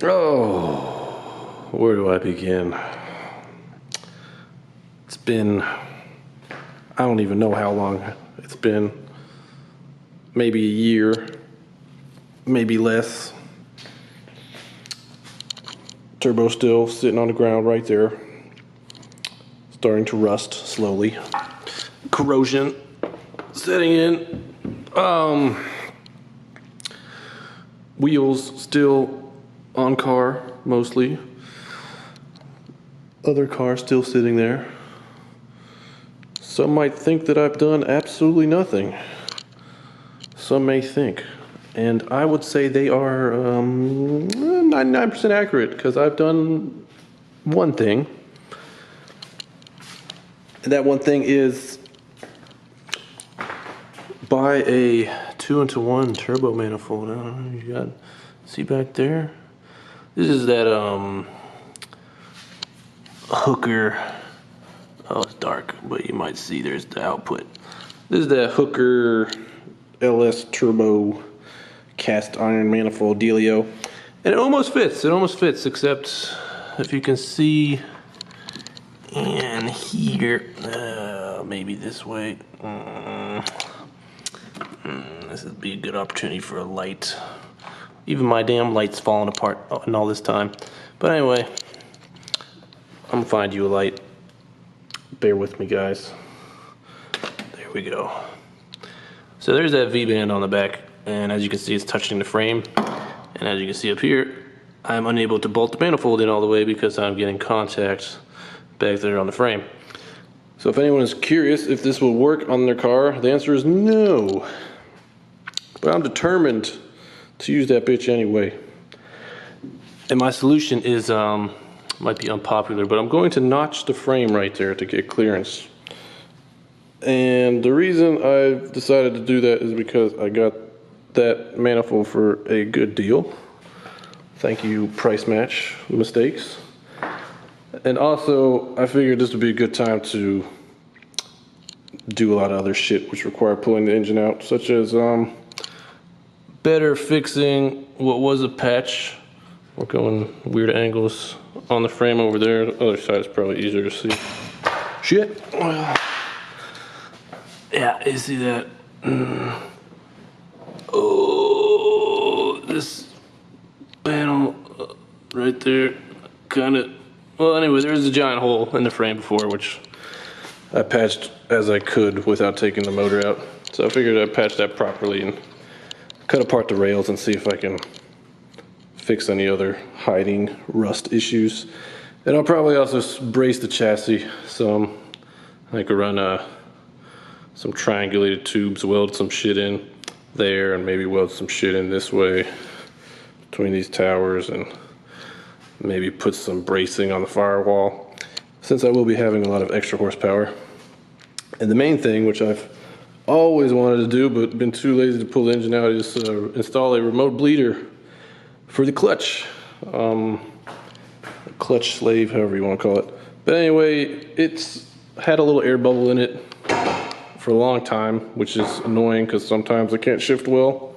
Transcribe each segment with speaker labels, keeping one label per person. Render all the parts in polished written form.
Speaker 1: Oh, where do I begin? It's been, I don't even know how long it's been. Maybe a year, maybe less. Turbo still sitting on the ground right there, starting to rust slowly. Corrosion setting in. Wheels still on car, mostly. Other car still sitting there. Some might think that I've done absolutely nothing. Some may think. And I would say they are 99% accurate, because I've done one thing. And that one thing is buy a 2-into-1 turbo manifold. I don't know, you got, see back there? This is that Hooker. Oh, it's dark, but you might see there's the output. This is that Hooker LS turbo cast iron manifold dealio, and it almost fits. It almost fits, except if you can see in here, maybe this way. This would be a good opportunity for a light. Even my damn light's falling apart in all this time. But anyway, I'm gonna find you a light. Bear with me, guys. There we go. So there's that V-band on the back, and as you can see, it's touching the frame. And as you can see up here, I'm unable to bolt the manifold in all the way because I'm getting contact back there on the frame. So if anyone is curious if this will work on their car, the answer is no. But I'm determined to use that bitch anyway. And my solution is, might be unpopular, but I'm going to notch the frame right there to get clearance. And the reason I've decided to do that is because I got that manifold for a good deal. Thank you, price match mistakes. And also, I figured this would be a good time to do a lot of other shit which require pulling the engine out, such as better fixing what was a patch. We're going weird angles on the frame over there. The other side is probably easier to see. Shit. Yeah, you see that? Oh, this panel right there, kind of. Well, anyway, there's a giant hole in the frame before, which I patched as I could without taking the motor out. So I figured I'd patch that properly and cut apart the rails and see if I can fix any other hiding rust issues. And I'll probably also brace the chassis some. I could run some triangulated tubes, weld some shit in there, and maybe weld some shit in this way between these towers, and maybe put some bracing on the firewall, since I will be having a lot of extra horsepower. And the main thing, which I've always wanted to do but been too lazy to pull the engine out, is install a remote bleeder for the clutch. Clutch slave, however you want to call it. But anyway, it's had a little air bubble in it for a long time, which is annoying because sometimes I can't shift well.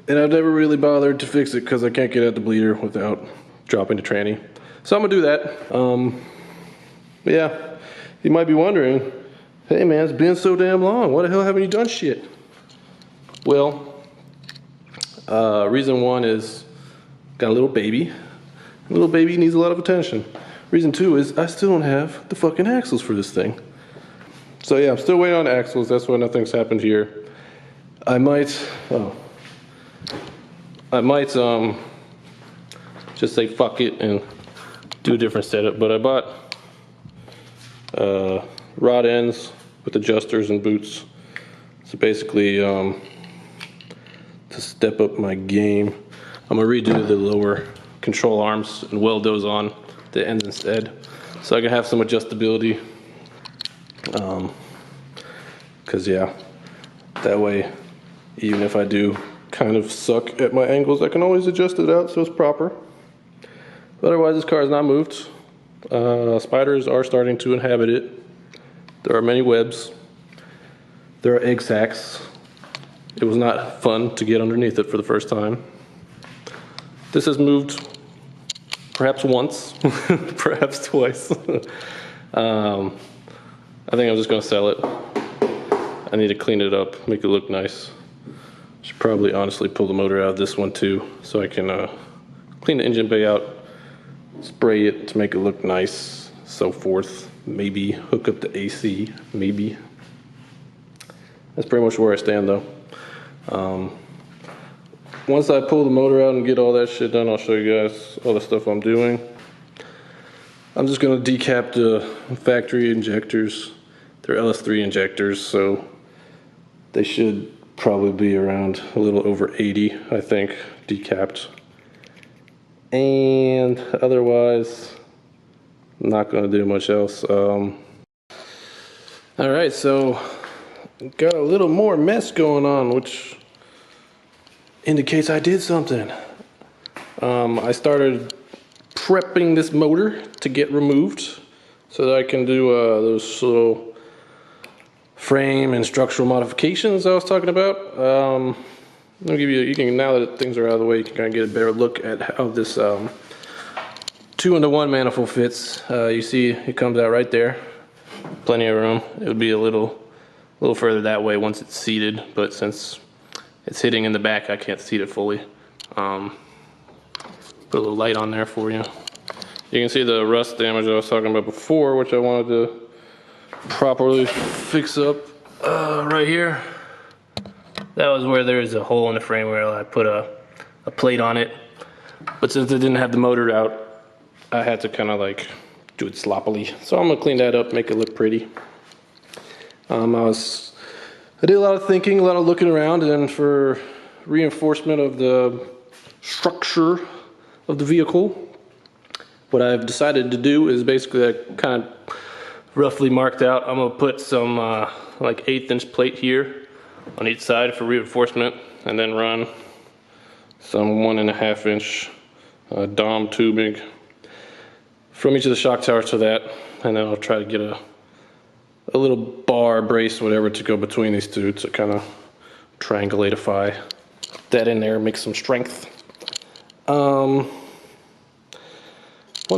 Speaker 1: And I've never really bothered to fix it because I can't get at the bleeder without dropping the tranny. So I'm gonna do that. But yeah, you might be wondering, hey man, it's been so damn long. Why the hell haven't you done shit? Well, reason one is got a little baby. The little baby needs a lot of attention. Reason two is I still don't have the fucking axles for this thing. So yeah, I'm still waiting on axles. That's why nothing's happened here. I might just say fuck it and do a different setup. But I bought rod ends with adjusters and boots. So basically, to step up my game, I'm gonna redo the lower control arms and weld those on the ends instead, so I can have some adjustability. Cause yeah, that way, even if I do kind of suck at my angles, I can always adjust it out so it's proper. But otherwise, this car is not moved. Spiders are starting to inhabit it. There are many webs. There are egg sacs. It was not fun to get underneath it for the first time. This has moved perhaps once, perhaps twice. I think I'm just gonna sell it. I need to clean it up, make it look nice. Should probably honestly pull the motor out of this one too, so I can clean the engine bay out, spray it to make it look nice, so forth. Maybe hook up the AC, maybe. That's pretty much where I stand though. Once I pull the motor out and get all that shit done, I'll show you guys all the stuff I'm doing. I'm just gonna decap the factory injectors. They're LS3 injectors, so they should probably be around a little over 80, I think, decapped. And otherwise, I'm not gonna do much else. All right, so got a little more mess going on, which indicates I did something. I started prepping this motor to get removed so that I can do those little frame and structural modifications I was talking about. I'll give you, now that things are out of the way, you can kind of get a better look at how this 2-into-1 manifold fits. You see it comes out right there, plenty of room. It would be a little further that way once it's seated, but since it's hitting in the back, I can't seat it fully. Put a little light on there for you. You can see the rust damage I was talking about before, which I wanted to properly fix up right here. That was where there was a hole in the frame where I put a plate on it. But since I didn't have the motor out, I had to kind of like do it sloppily. So I'm gonna clean that up, make it look pretty. I did a lot of thinking, a lot of looking around, and then for reinforcement of the structure of the vehicle, what I've decided to do is basically I kind of roughly marked out. I'm gonna put some like 1/8" plate here on each side for reinforcement, and then run some 1.5" Dom tubing from each of the shock towers to that, and then I'll try to get a little bar, brace, whatever, to go between these two to kind of triangulatify that in there, make some strength. One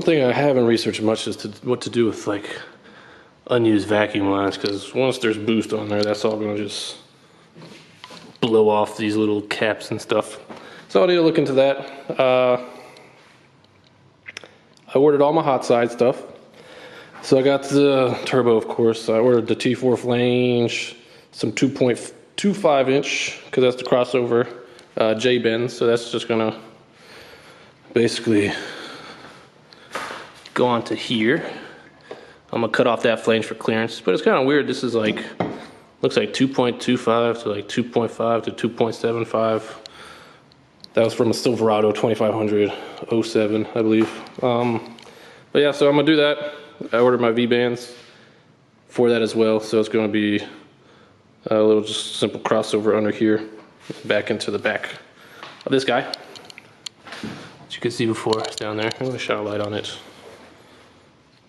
Speaker 1: thing I haven't researched much is what to do with like unused vacuum lines, because once there's boost on there, that's all gonna just blow off these little caps and stuff. So I need to look into that. I ordered all my hot side stuff. So I got the turbo, of course. I ordered the T4 flange, some 2.25" because that's the crossover J-bend. So that's just gonna basically go onto here. I'm gonna cut off that flange for clearance, but it's kind of weird. This is like, looks like 2.25 to like 2.5 to 2.75. That was from a Silverado 2500 07, I believe. But yeah, so I'm gonna do that. I ordered my V-bands for that as well, so it's gonna be a little just simple crossover under here, back into the back of this guy. As you could see before, it's down there. I'm gonna shine a light on it.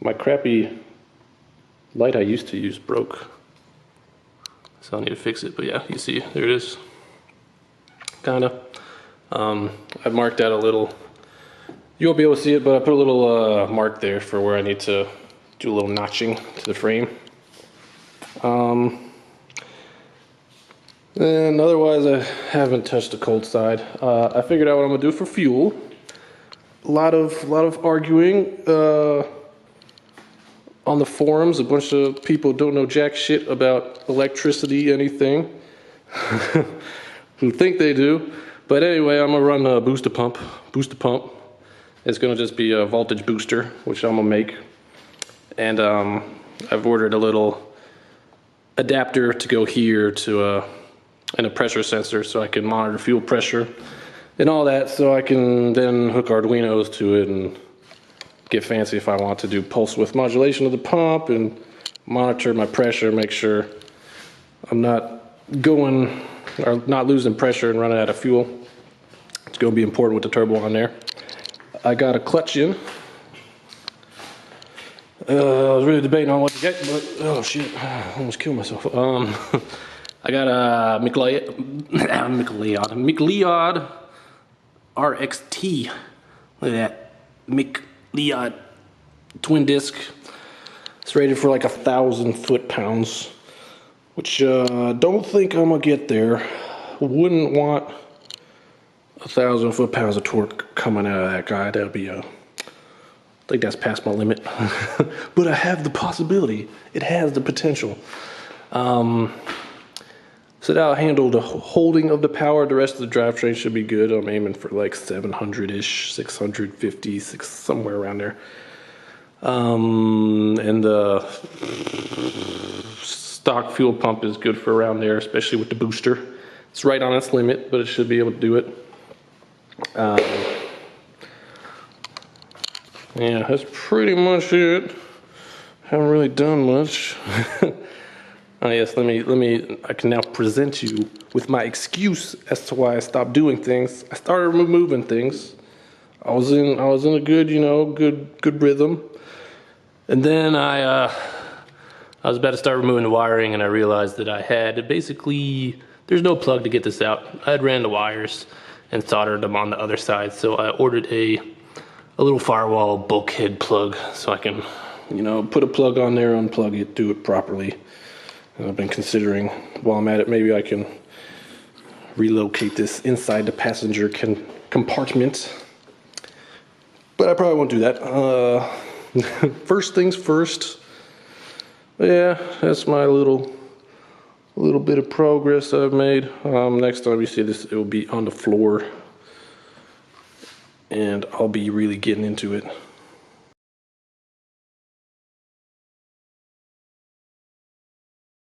Speaker 1: My crappy light I used to use broke, so I need to fix it. But yeah, you see, there it is. Kinda. I've marked out a little. You won't be able to see it, but I put a little mark there for where I need to do a little notching to the frame. And otherwise, I haven't touched the cold side. I figured out what I'm gonna do for fuel. A lot of arguing on the forums. A bunch of people don't know jack shit about electricity, anything, who think they do. But anyway, I'm gonna run a booster pump. It's gonna just be a voltage booster, which I'm gonna make. And I've ordered a little adapter to go here to and a pressure sensor, so I can monitor fuel pressure and all that, so I can then hook Arduinos to it and get fancy if I want to do pulse width modulation of the pump and monitor my pressure, make sure I'm not going or not losing pressure and running out of fuel. It's going to be important with the turbo on there. I got a clutch in. I was really debating on what to get, but oh shit, I almost killed myself. I got a McLeod RXT. Look at that Mick Liot twin disc. It's rated for like 1,000 foot-pounds, which don't think I'm gonna get there. Wouldn't want 1,000 foot-pounds of torque coming out of that guy. That'd be I think that's past my limit. But I have the possibility. It has the potential. So that'll handle the holding of the power. The rest of the drivetrain should be good. I'm aiming for like 700-ish, 650, somewhere around there. And the stock fuel pump is good for around there, especially with the booster. It's right on its limit, but it should be able to do it. Yeah, that's pretty much it. Haven't really done much. Oh yes, I can now present you with my excuse as to why I stopped doing things. I started moving things. I was in a good, good rhythm. And then I was about to start removing the wiring, and I realized that I had basically, there's no plug to get this out. I had ran the wires and soldered them on the other side, so I ordered a little firewall bulkhead plug so I can, put a plug on there, unplug it, do it properly. And I've been considering, while I'm at it, maybe I can relocate this inside the passenger compartment. But I probably won't do that. First things first. Yeah, that's my little bit of progress I've made. Next time you see this, it will be on the floor, and I'll be really getting into it.